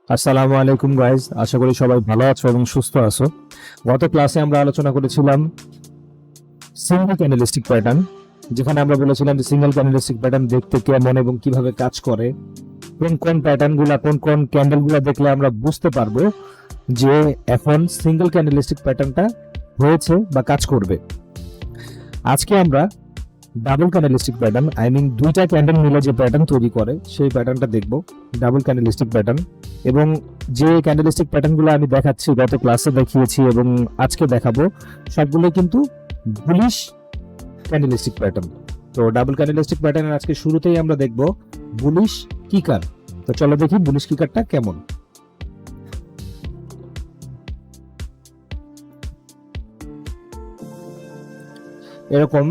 আসসালামু আলাইকুম গাইজ, আশা করি সবাই ভালো আছো এবং সুস্থ আছো। গত ক্লাসে আমরা আলোচনা করেছিলাম সিঙ্গেল ক্যান্ডেলস্টিক প্যাটার্ন, যেখানে আমরা বলেছিলাম যে সিঙ্গেল ক্যান্ডেলস্টিক প্যাটার্ন দেখতে কেমন এবং কিভাবে কাজ করে, কোন কোন প্যাটার্নগুলো কোন কোন ক্যান্ডেলগুলো দেখলে আমরা বুঝতে পারবো যে এখন সিঙ্গেল ক্যান্ডেলস্টিক প্যাটার্নটা হয়েছে বা কাজ করবে। আজকে আমরা double candlestick pattern, I mean দুইটা ক্যান্ডেল মিলে যে প্যাটার্ন তৈরি করে সেই প্যাটার্নটা দেখব, ডাবল ক্যান্ডেলস্টিক প্যাটার্ন। এবং যে ক্যান্ডেলস্টিক প্যাটার্নগুলো আমি দেখাচ্ছি, গত ক্লাসে দেখিয়েছি এবং আজকে দেখাবো, সবগুলো কিন্তু বুলিশ ক্যান্ডেলস্টিক প্যাটার্ন। তো ডাবল ক্যান্ডেলস্টিক প্যাটার্নের আজকে শুরুতেই আমরা দেখব বুলিশ কিকার। তো চলো দেখি বুলিশ কিকারটা কেমন। এরকম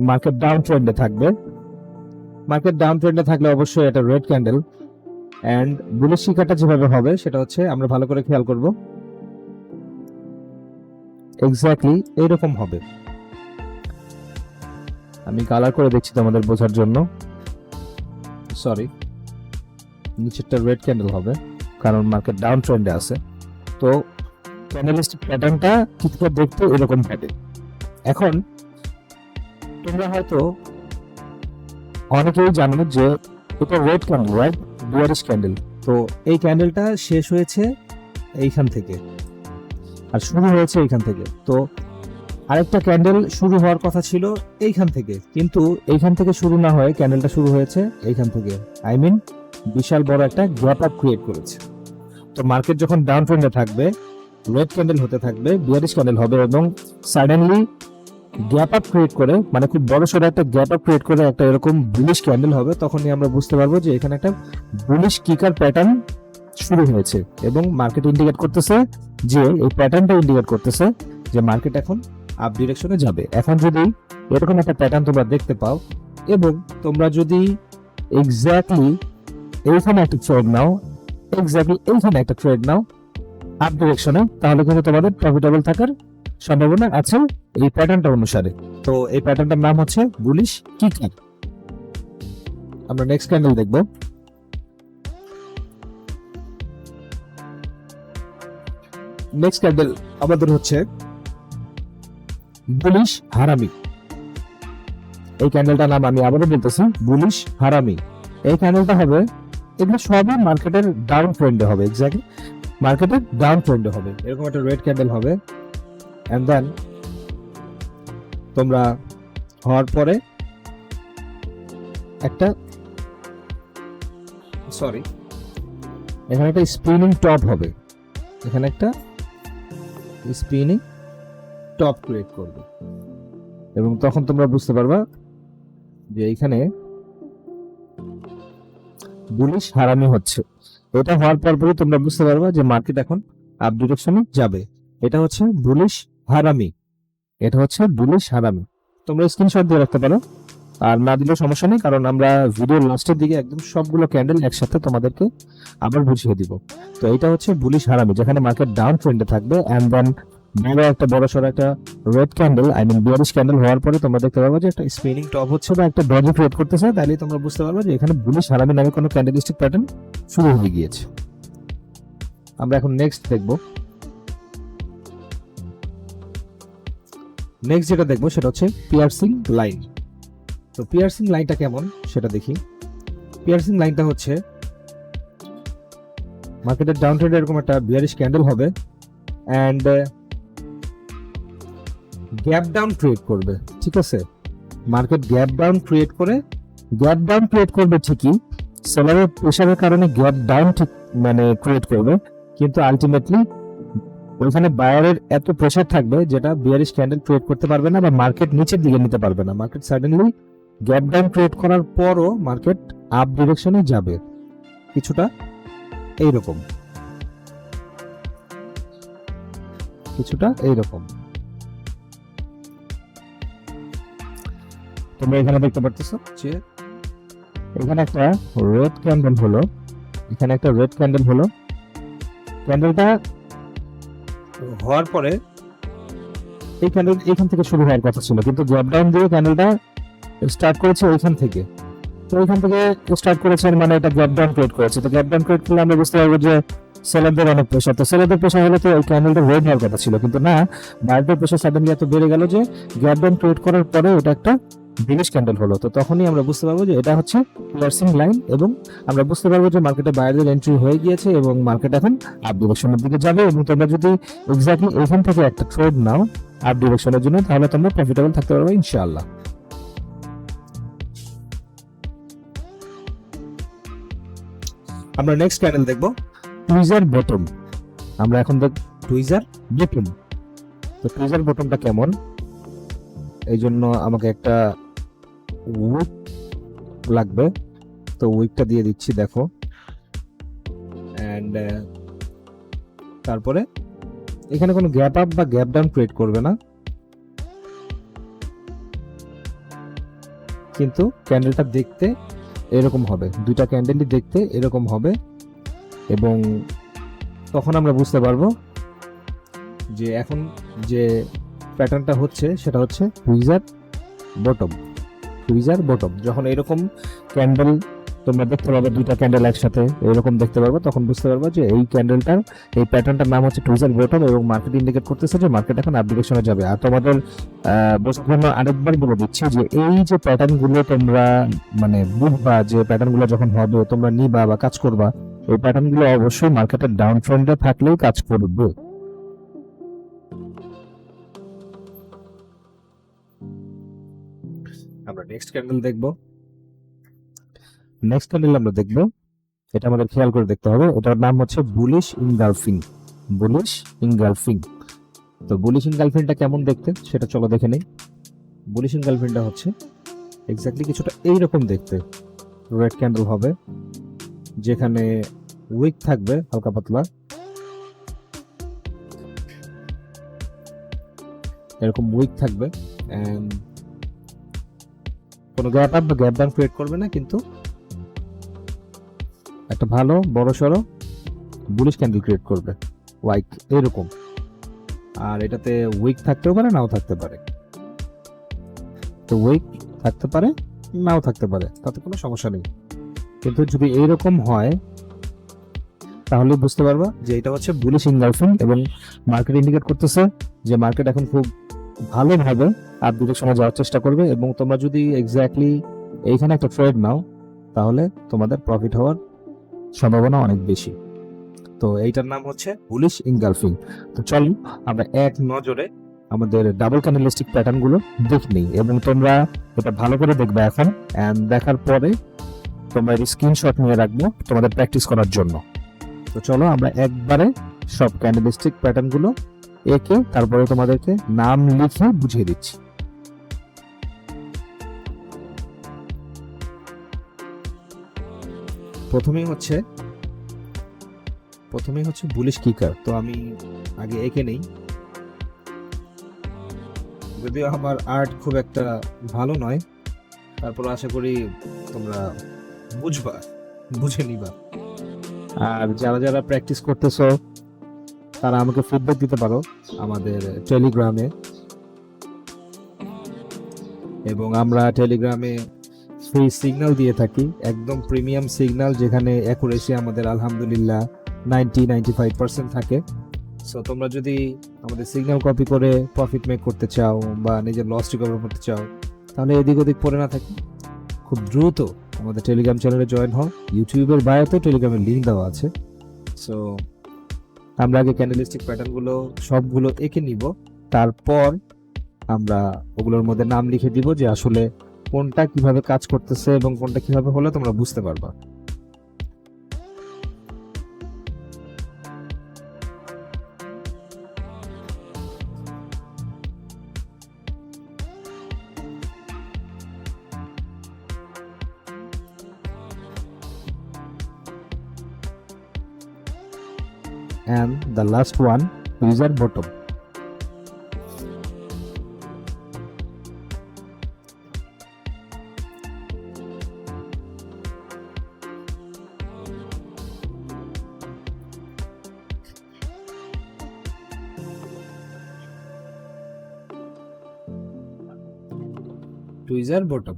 মার্কেট ডাউন ট্রেন্ডে থাকবে। মার্কেট ডাউন ট্রেন্ডে থাকলে অবশ্যই এটা রেড ক্যান্ডেল। এন্ড বুলিশ শিকারটা যেভাবে হবে সেটা হচ্ছে, আমরা ভালো করে খেয়াল করব, এক্স্যাক্টলি এইরকম হবে। আমি কালার করে দেখছি তোমাদের বোঝার জন্য। সরি, নিচেরটা রেড ক্যান্ডেল হবে কারণ মার্কেট ডাউন ট্রেন্ডে আছে। তো ক্যান্ডেলস্টিক প্যাটার্নটা কিছুটা দেখতে এরকম থাকে। এখন তোমরা হয়তো অনেকেই জানো যে এটা red candle, right, bearish candle. তো এই ক্যান্ডেলটা শেষ হয়েছে এইখান থেকে আর শুরু হয়েছে এইখান থেকে। তো আরেকটা ক্যান্ডেল শুরু হওয়ার কথা ছিল এইখান থেকে, কিন্তু এইখান থেকে শুরু না হয়ে ক্যান্ডেলটা শুরু হয়েছে এইখান থেকে, আই মিন বিশাল বড় একটা গ্যাপ আপ ক্রিয়েট করেছে। তো মার্কেট যখন ডাউন ট্রেন্ডে থাকবে, রেড ক্যান্ডেল হতে থাকবে, বিয়ারিশ ক্যান্ডেল হবে এবং সাডেনলি গ্যাপ আপ ক্রিয়েট করে, মানে খুব বড় সড়ো একটা গ্যাপ আপ ক্রিয়েট করে একটা এরকম বুলিশ ক্যান্ডেল হবে, তখনই আমরা বুঝতে পারবো যে এখানে একটা বুলিশ কিকার প্যাটার্ন শুরু হয়েছে। এবং মার্কেট ইন্ডিকেট করতেছে যে, এই প্যাটার্নটা ইন্ডিকেট করতেছে যে মার্কেট এখন আপ ডিরেকশনে যাবে। এখন যদি এরকম একটা প্যাটার্ন তোমরা দেখতে পাও এবং তোমরা যদি এক্স্যাক্টলি এইখানে একটা ট্রেড নাও, এক্স্যাক্টলি এইখানে একটা ট্রেড নাও আপ ডিরেকশনে, তাহলে কিন্তু তোমাদের প্রফিটেবল থাকার সম্ভাবনা আছে এই প্যাটার্নটা অনুসারে। তো এই প্যাটার্নটার নাম হচ্ছে বুলিশ কিকার। আমরা নেক্সট ক্যান্ডেল দেখব। নেক্সট ক্যান্ডেল আমাদের হচ্ছে বুলিশ হারামি। এই ক্যান্ডেলটার নাম আমি আবারও বলতেছি, বুলিশ হারামি। এই ক্যান্ডেলটা হবে, এগুলো সবই মার্কেটের ডাউন ট্রেন্ডে হবে, এক্স্যাক্টলি মার্কেটের ডাউন ট্রেন্ডে হবে। এরকম একটা রেড ক্যান্ডেল হবে, এন্ড দেন তোমরা হওয়ার পরে একটা, সরি, এখানে একটা স্পিনিং টপ হবে, এখানে একটা স্পিনিং টপ ক্রিয়েট করবে এবং তখন তোমরা বুঝতে পারবা যে এখানে বুলিশ হারামি হচ্ছে। এটা হওয়ার পরই তোমরা বুঝতে পারবা যে মার্কেট এখন আপ ডিরেকশনে যাবে। এটা হচ্ছে বুলিশ হারামি, এটা হচ্ছে বুলিশ হারামি। তোমরা স্ক্রিনশট দিয়ে রাখতে পারো, আর না দিলেও সমস্যা নেই, কারণ আমরা ভিডিওর লাস্টের দিকে একদম সবগুলো ক্যান্ডেল একসাথে তোমাদেরকে আবার বুঝিয়ে দিব। তো এটা হচ্ছে বুলিশ হারামি, যেখানে মার্কেট ডাউন ট্রেন্ডে থাকবে এন্ড দেন বড় সড়ো একটা red candle, I mean bearish candle হওয়ার পরে তোমরা দেখতে পারবে যে একটা স্পিনিং টপ হচ্ছে বা একটা ডজি ক্রিয়েট করতেছে। তাহলে তোমরা বুঝতে পারবে যে এখানে বুলিশ হারামি নামে কোনো ক্যান্ডেলিস্টিক প্যাটার্ন শুরু হয়ে গিয়েছে। আমরা এখন নেক্সট দেখব। নেক্সট যেটা দেখবো সেটা হচ্ছে পিয়ার্সিং লাইন। তো পিয়ার্সিং লাইনটা কেমন সেটা দেখি। পিয়ার্সিং লাইনটা হচ্ছে মার্কেটের ডাউন ট্রেন্ডে এরকম একটা বিয়ারিশ ক্যান্ডেল হবে এন্ড গ্যাপ ডাউন ক্রিয়েট করবে, ঠিক আছে। মার্কেট গ্যাপ ডাউন ক্রিয়েট করবে ঠিকই, সেলারের প্রেসারের কারণে গ্যাপ ডাউন ঠিক মানে ক্রিয়েট করবে, কিন্তু আলটিমেটলি ওইখানে বায়ারের এত প্রেসার থাকবে যেটা বিয়ারিশ ক্যান্ডেল ক্রিয়েট করতে পারবে না বা মার্কেট নিচের দিকে নিতে পারবে না। Market suddenly gap down create করার পরও মার্কেট আপ ডিরেকশনে যাবে, কিছুটা এইরকম, কিছুটা এইরকম। তোমরা এখানে দেখতে পারতেছো যে এখানে একটা রেড ক্যান্ডেল হলো, এখানে একটা রেড ক্যান্ডেল হলো। ক্যান্ডেলটা হওয়ার পরে এই ক্যান্ডেল এখান থেকে শুরু হওয়ার কথা ছিল, কিন্তু গ্যাপ ডাউন দিয়ে ক্যান্ডেলটা স্টার্ট করেছে ওইখান থেকে। তো এখান থেকে স্টার্ট করেছেন, মানে এটা গ্যাপ ডাউন ক্রিয়েট করেছে। তো গ্যাপ ডাউন ক্রিয়েট করলে আমরা বুঝতে পারবো যে সেলারদের অনেক প্রেশার। তো সেলারদের প্রেশার হলে তো এই ক্যান্ডেলটা ওয়েট হওয়ার কথা ছিল, কিন্তু না, বায়ারদের প্রেশার সাডেনলি এত বেড়ে গেল যে গ্যাপ ডাউন ক্রিয়েট করার পরে এটা একটা বেরিশ ক্যান্ডেল হলো। তো তখনই আমরা বুঝতে পারবো যে এটা হচ্ছে ক্লোজিং লাইন, এবং আমরা বুঝতে পারবো যে মার্কেটে বায়ারদের এন্ট্রি হয়ে গিয়েছে এবং মার্কেট এখন আপ ডিরেকশনের দিকে যাবে। এবং তোমরা যদি এক্স্যাক্টলি এখান থেকে একটা ট্রেড নাও আপ ডিরেকশনের জন্য, তাহলে তোমরা প্রফিটেবল থাকতে পারবে ইনশাআল্লাহ। আমরা নেক্সট ক্যান্ডেল দেখবো টুইজার বটম। আমরা এখন দেখ টুইজার বটম। তো টুইজার বটমটা কেমন, এই জন্য আমাকে একটা উইক লাগবে। তো উইকটা দিয়ে দিচ্ছি, দেখো। এন্ড তারপরে এখানে কোনো গ্যাপ আপ বা গ্যাপ ডাউন ক্রিয়েট করবে না, কিন্তু ক্যান্ডেলটা দেখতে এরকম হবে, দুইটা ক্যান্ডেলই দেখতে এরকম হবে। এবং তখন আমরা বুঝতে পারবো যে এখন যে প্যাটার্নটা হচ্ছে সেটা হচ্ছে টুইজার বটম। টুইজার বটম যখন এরকম ক্যান্ডেল তোমরা দেখতে পাবে, দুইটা ক্যান্ডেল একসাথে এরকম দেখতে পারবে, তখন বুঝতে পারবে যে এই ক্যান্ডেলটার এই প্যাটার্নটার নাম হচ্ছে টুইজার বটম, এবং মার্কেট ইন্ডিকেট করতেছে যে মার্কেট এখন আপ ডিরেকশনে যাবে। আর তোমাদের বোঝার জন্য আরেকবার বলে দিচ্ছি যে এই যে প্যাটার্ন গুলো তোমরা মানে বুঝবা, যে প্যাটার্ন গুলো যখন হবে তোমরা নিবা বা কাজ করবা, এই প্যাটার্ন গুলো অবশ্যই মার্কেটের ডাউন ট্রেন্ডে থাকলেই কাজ করবে। আমরা নেক্সট ক্যান্ডেল দেখব। নেক্সট ক্যান্ডেল আমরা দেখব, এটা আমাদের খেয়াল করে দেখতে হবে, এটার নাম হচ্ছে বুলিশ ইনগালফিং। Bullish engulfing. তো বুলিশ ইনগালফিংটা কেমন দেখতে সেটা চলো দেখে নেই। বুলিশ ইনগালফিংটা হচ্ছে এক্স্যাক্টলি কিছুটা এইরকম দেখতে, রেড ক্যান্ডেল হবে যেখানে উইক থাকবে হালকা পাতলা, এরকম উইক থাকবে, এন্ড কোনো গ্যাপ আপ বা গ্যাপ ডাউন ক্রিয়েট করবে না, কিন্তু একটা ভালো বড় সড়ো বুলিশ ক্যান্ডেল ক্রিয়েট করবে লাইক এরকম। আর এটাতে উইক থাকতেও পারে, নাও থাকতে পারে। তো উইক থাকতে পারে, নাও থাকতে পারে, তাতে কোনো সমস্যা নেই। কিন্তু যদি এইরকম হয় তাহলে বুঝতে পারবা যে এটা হচ্ছে বুলিশ ইনগালফিং, এবং মার্কেট ইন্ডিকেট করতেছে যে মার্কেট এখন খুব ভালোভাবে আপ ডিরেকশনে যাওয়ার চেষ্টা করবে। এবং তোমরা যদি এক্স্যাক্টলি এইখানে একটা ট্রেড নাও তাহলে তোমাদের প্রফিট হওয়ার সম্ভাবনা অনেক বেশি। তো এইটার নাম হচ্ছে বুলিশ ইনগালফিং। তো চলো আমরা এক নজরে আমাদের ডাবল ক্যান্ডেলস্টিক প্যাটার্ন গুলো দেখে নিই, এবং তোমরা এটা ভালো করে দেখবে এখন, এন্ড দেখার পরে তোমরা স্ক্রিনশট নিয়ে রাখবো তোমাদের প্র্যাকটিস করার জন্য। তো চলো আমরা একবারে সব ক্যান্ডেলস্টিক প্যাটার্ন গুলো এঁকে তারপরে তোমাদেরকে নাম লিখে বুঝিয়ে দিচ্ছি। প্রথমেই হচ্ছে বুলিশ কিকার। তো আমি আগে এঁকে নেই, যদিও আমার আর্ট খুব একটা ভালো নয়, তারপর আশা করি তোমরা বুঝে নিবা। আর যারা যারা প্র্যাকটিস করতেছো তারা আমাকে ফিডব্যাক দিতে পারো আমাদের টেলিগ্রামে, এবং আমরা টেলিগ্রামে ফ্রি সিগন্যাল দিয়ে থাকি, একদম প্রিমিয়াম সিগন্যাল, যেখানে অ্যাকুরেসি আমাদের আলহামদুলিল্লাহ 90-95% থাকে। সো তোমরা যদি আমাদের সিগন্যাল কপি করে প্রফিট মেক করতে চাও বা নিজের লস রিকভার করতে চাও, তাহলে এদিক ওদিক পড়ে না থাকি, খুব দ্রুত আমাদের টেলিগ্রাম চ্যানেলে জয়েন হও। ইউটিউবের বায়োতে টেলিগ্রামের লিঙ্ক দেওয়া আছে। সো আমরা আগে ক্যান্ডেলস্টিক প্যাটার্নগুলো সবগুলো এঁকে নিব, তারপর আমরা ওগুলোর মধ্যে নাম লিখে দিব যে আসলে কোনটা কিভাবে কাজ করতেছে এবং কোনটা কিভাবে হলে তোমরা বুঝতে পারবা। And the last one is our bottom. Tweezer bottom.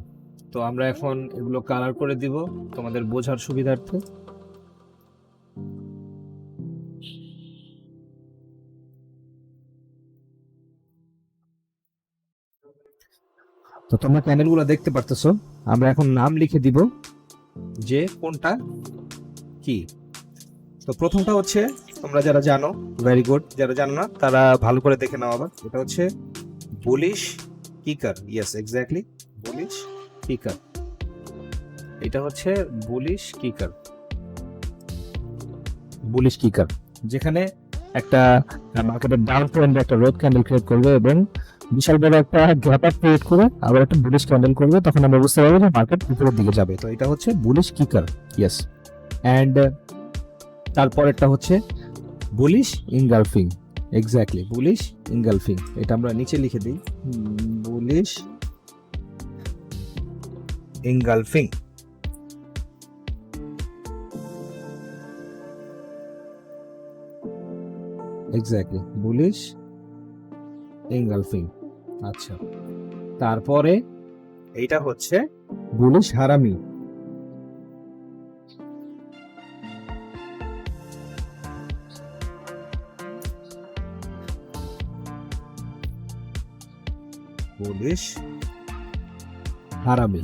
তো আমরা এখন এগুলো কালার করে দিব তোমাদের বোঝার সুবিধার্থে। তো তোমরা ক্যান্ডেলগুলো দেখতে পারতেছো, আমরা এখন নাম লিখে দিব যে কোনটা কি। তো প্রথমটা হচ্ছে তোমরা যারা জানো ভেরি গুড, যারা জানো না তারা ভালো করে দেখে নাও আবার। এটা হচ্ছে বুলিশ কিকার, ইয়েস এক্স্যাক্টলি বুলিশ কিকার। এটা হচ্ছে বুলিশ কিকার, বুলিশ কিকার, যেখানে একটা মার্কেটের ডাউন ট্রেন্ডে একটা রেড ক্যান্ডেল ক্রিয়েট করবে এবং বিশাল বড় একটা গ্যাপ আপ ক্রিয়েট করে আবার একটা বুলিশ ক্যান্ডেল করবে, তখন আমরা বুঝতে পারবো যে মার্কেট উপরের দিকে যাবে। তো এটা হচ্ছে বুলিশ কিকার, ইয়েস। অ্যান্ড তারপরেরটা হচ্ছে bullish engulfing, exactly bullish engulfing. এটা আমরা নিচে লিখে দিই, bullish engulfing. Exactly bullish engulfing. আচ্ছা, তারপরে এইটা হচ্ছে বুলিশ হারামি, বুলিশ হারামি।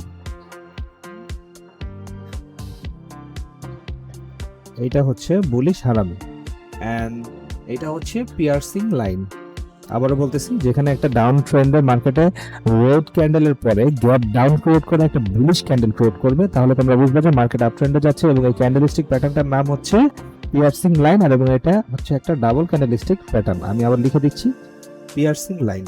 এইটা হচ্ছে বুলিশ হারামি। এন্ড এটা হচ্ছে পিয়ার্সিং লাইন। আবারও বলতেছি, যেখানে একটা ডাউন ট্রেন্ডের মার্কেটে রেড ক্যান্ডেলের পরে গ্যাপ ডাউন ক্রিয়েট করে একটা বুলিশ ক্যান্ডেল ক্রিয়েট করবে, তাহলে তোমরা বুঝবে যে মার্কেট আপ ট্রেন্ডে যাচ্ছে। এবং এই ক্যান্ডেলস্টিক প্যাটার্নটার নাম হচ্ছে পিয়ার্সিং লাইন, আর এবং এটা হচ্ছে একটা ডাবল ক্যান্ডেলস্টিক প্যাটার্ন। আমি আবার লিখে দিচ্ছি piercing line.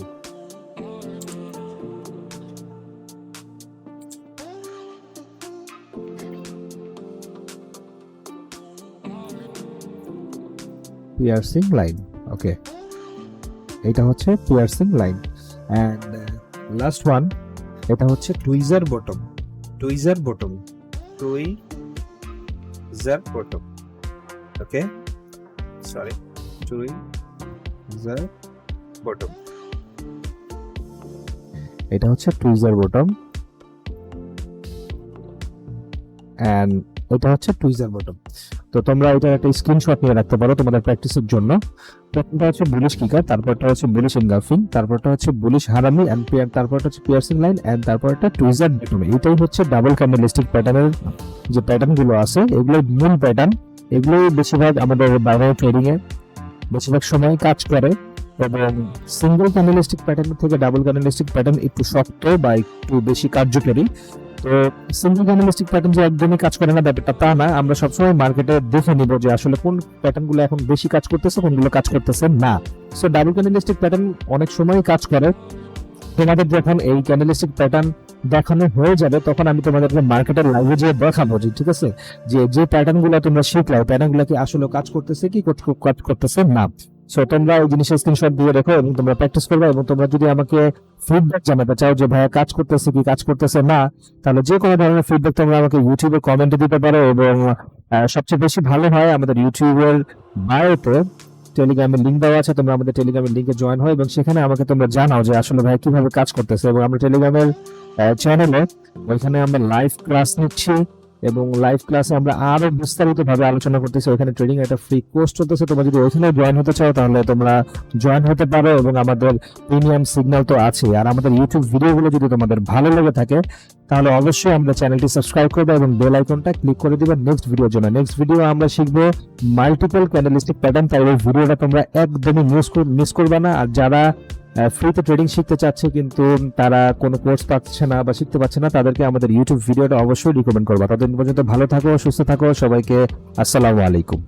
Piercing line, okay, এটা হচ্ছে piercing line. And last one, এটা হচ্ছে tweezer bottom, tweezer bottom, tweezer bottom, okay sorry, tweezer bottom. এটা হচ্ছে টুইজার বটম এন্ড এটা হচ্ছে টুইজার বটম। তো তোমরা এটা একটা স্ক্রিনশট নিয়ে রাখতে পারো তোমাদের প্র্যাকটিসের জন্য। প্রথমটা হচ্ছে বুলিশ কিকার, তারপরটা হচ্ছে বুলিশ ইনগালফিং, তারপরটা হচ্ছে বুলিশ হারামি, এন্ড তারপরটা হচ্ছে পিয়ার্সিং লাইন, এন্ড তারপরটা টুইজার বটম। এটাই হচ্ছে ডাবল ক্যান্ডেলস্টিক প্যাটার্নের যে প্যাটার্নগুলো আছে, এগুলো মূল প্যাটার্ন। এগুলো বেশিরভাগ আমাদের বাইনারি ট্রেডিং এ বেশিরভাগ সময় কাজ করে। এবং সিঙ্গেল ক্যান্ডেলস্টিক প্যাটার্ন থেকে ডাবল ক্যান্ডেলস্টিক প্যাটার্ন একটু শক্ত বা একটু বেশি কার্যকরী। তো সিঙ্গেল ক্যান্ডেলস্টিক প্যাটার্ন যে একদমই কাজ করে না ব্যাপারটা তা না, আমরা সবসময় মার্কেটে দেখে নিব যে আসলে কোন প্যাটার্নগুলো এখন বেশি কাজ করতেছে, কোনগুলো কাজ করতেছে না। সো ডাবল ক্যান্ডেলস্টিক প্যাটার্ন অনেক সময় কাজ করে। তোমাদের যখন এই ক্যান্ডেলস্টিক প্যাটার্ন দেখানো হয়ে যাবে, তখন আমি তোমাদেরকে মার্কেটের লাইভে যেয়ে দেখাবো যে ঠিক আছে, যে প্যাটার্নগুলো তোমরা শিখলাও প্যাটার্নগুলো কি আসলে কাজ করতেছে কি কাজ করতেছে না। সো তোমরা এই জিনিসের স্ক্রিনশট দিয়ে রেখো এবং তোমরা প্র্যাকটিস করবে। এবং তোমরা যদি আমাকে ফিডব্যাক জানাতে চাও যে ভাইয়া কাজ করতেছে কি কাজ করতেছে না, তাহলে যে কোনো ধরনের ফিডব্যাক তোমরা আমাকে ইউটিউবে কমেন্টে দিতে পারো। এবং সবচেয়ে বেশি ভালো হয় আমাদের ইউটিউবের বায়োতে টেলিগ্রামের লিঙ্ক দেওয়া আছে, তোমরা আমাদের টেলিগ্রামের লিঙ্কে জয়েন হয় এবং সেখানে আমাকে তোমরা জানাও যে আসলে ভাই কিভাবে কাজ করতেছে। এবং আমরা টেলিগ্রামের চ্যানেলে ওইখানে আমরা লাইভ ক্লাস নিচ্ছি এবং লাইভ ক্লাসে আমরা আরো বিস্তারিত ভাবে আলোচনা করতেছি। ওখানে ট্রেডিং একটা ফ্রি কোর্স চলতেছে, তোমরা যদি ওইখানে জয়েন হতে চাও তাহলে তোমরা জয়েন হতে পারো। এবং আমাদের প্রিমিয়াম সিগন্যাল তো আছে। আর আমাদের ইউটিউব ভিডিওগুলো যদি তোমাদের ভালো লেগে থাকে তাহলে অবশ্যই আমাদের চ্যানেলটি সাবস্ক্রাইব করবে এবং বেল আইকনটা ক্লিক করে দিবে নেক্সট ভিডিওর জন্য। নেক্সট ভিডিও আমরা শিখবো মাল্টিপল ক্যান্ডেলস্টিক প্যাটার্ন, তাই এই ভিডিওটা তোমরা একদমই মিস করবে না। আর যারা ফ্রিতে ট্রেডিং শিখতে চাচ্ছে কিন্তু তারা কোনো কোর্স পাচ্ছে না বা শিখতে পাচ্ছে না, তাদেরকে আমাদের ইউটিউব ভিডিওটা অবশ্যই রিকমেন্ড করবা। ততদিন পর্যন্ত ভালো থাকো, সুস্থ থাকো, সবাইকে আসসালামু আলাইকুম।